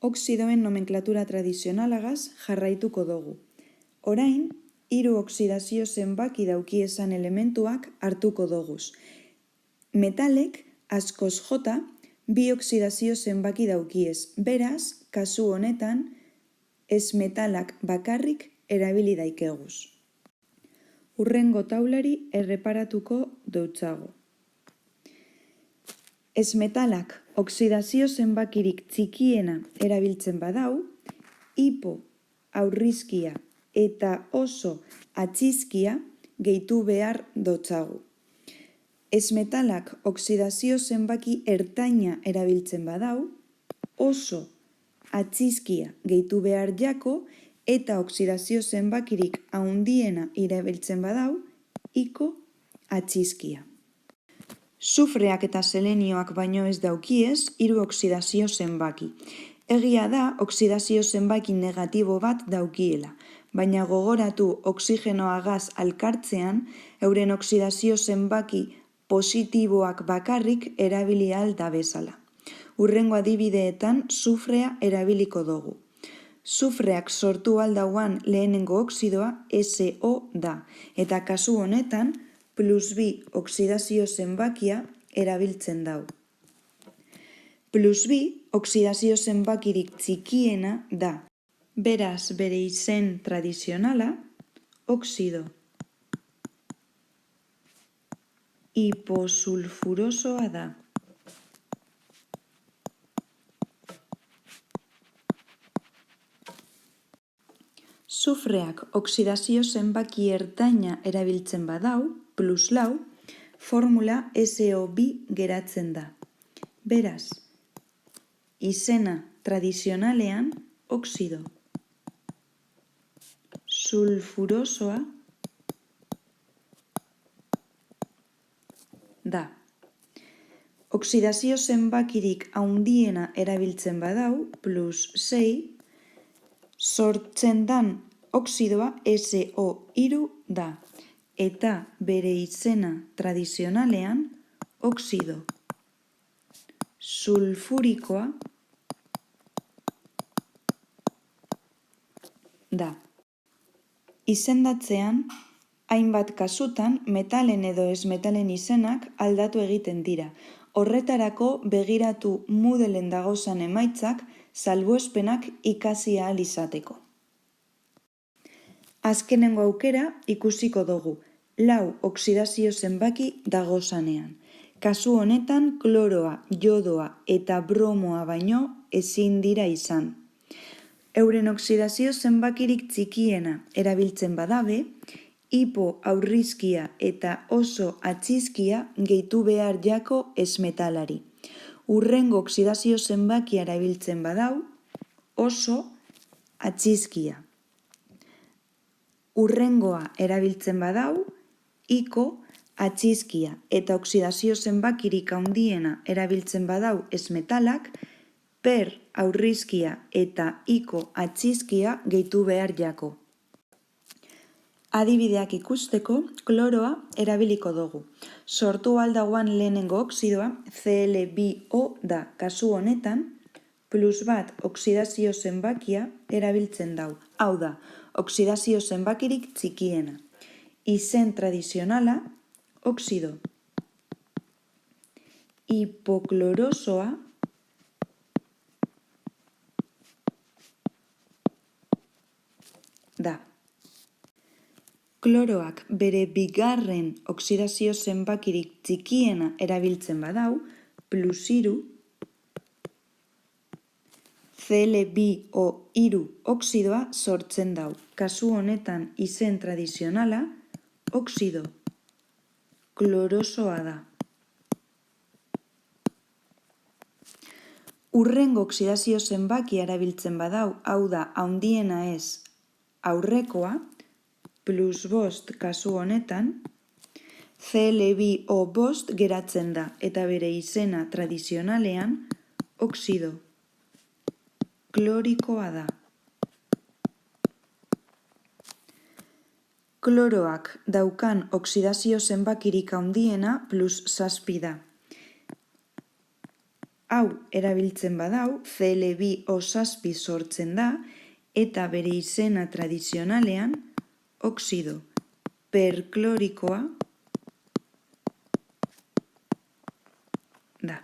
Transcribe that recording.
Oxidoen nomenklatura tradizionalagaz jarraituko dugu. Orain, 3 oxidazio zenbaki daukiezan elementuak hartuko doguz. Metalek, askoz jota, 2 oxidazio zenbaki daukiez. Beraz, kasu honetan, ez metalak bakarrik erabili daikeguz. Hurrengo taulari erreparatuko deutzago. Ez metalak oxidazio zenbakirik txikiena erabiltzen badau, hipo, aurrizkia eta oso atxizkia gehitu behar dotzagu. Ez metalak oxidazio zenbaki ertaina erabiltzen badau, oso atxizkia gehitu behar jako eta oxidazio zenbakirik handiena erabiltzen badau, iko atxizkia. Sufreak eta selenioak baino ez daukiez 3 oxidazio zenbaki. Egia da oxidazio zenbaki negatibo bat daukiela, baina gogoratu oxigenoa gaz alkartzean, euren oxidazio zenbaki positiboak bakarrik erabili ahal da bezala. Hurrengo adibideetan sufrea erabiliko dugu. Sufreak sortu aldauan lehenengo oxidoa SO da, eta kasu honetan +2 oxidazio zenbakia erabiltzen dau. +2 oxidazio zenbakirik txikiena da. Beraz, bere izen tradizionala, oxido hiposulfurosoa da. Sufreak oxidazio zenbaki ertaina erabiltzen badau, +4, formula SO2 geratzen da. Beraz, izena tradizionalean oxido sulfurosoa da. Oxidazio zenbakirik handiena erabiltzen badau, +6, sortzen dan oxidoa SO3 da, eta bere izena tradizionalean oxido sulfurikoa da. Izendatzean, hainbat kasutan metalen edo ez metalen izenak aldatu egiten dira. Horretarako begiratu Moodleen dagozan emaitzak salbuespenak ikasi ahal izateko. Azkenengo aukera ikusiko dugu, 4 oxidazio zenbaki dagozanean. Kasu honetan kloroa, jodoa eta bromoa baino ezin dira izan. Euren oxidazio zenbakirik txikiena erabiltzen badabe, hipo aurrizkia eta oso atxizkia gehitu behar jako ez metalari. Hurrengo oxidazio zenbakia erabiltzen badau, oso atxizkia. Hurrengoa erabiltzen badau, iko atxizkia eta oxidazio zenbakirik handiena erabiltzen badau ez metalak, per aurrizkia eta iko atxizkia gehitu behar jako. Adibideak ikusteko, kloroa erabiliko dugu. Sortu aldagoan lehenengo oxidoa Cl2O da. Kasu honetan, +1 oxidazio zenbakia erabiltzen dau. Hau da, oxidazio zenbakirik txikiena. Izen tradizionala, oxido hipoklorosoa da. Kloroak bere bigarren oxidazio zenbakirik txikiena erabiltzen badau, +3, Cl2O3 oxidoa sortzen dau. Kasu honetan izen tradizionala, oxido klorosoa da. Hurrengo oxidazio zenbakia erabiltzen badau, hau da, handiena ez aurrekoa, +5 kasu honetan, Cl2O5 geratzen da, eta bere izena tradizionalean oxido klorikoa da. Kloroak daukan oxidazio zenbakirik handiena +7 da. hau erabiltzen badau, Cl2O6 sortzen da, eta bere izena tradizionalean oxido perklorikoa da.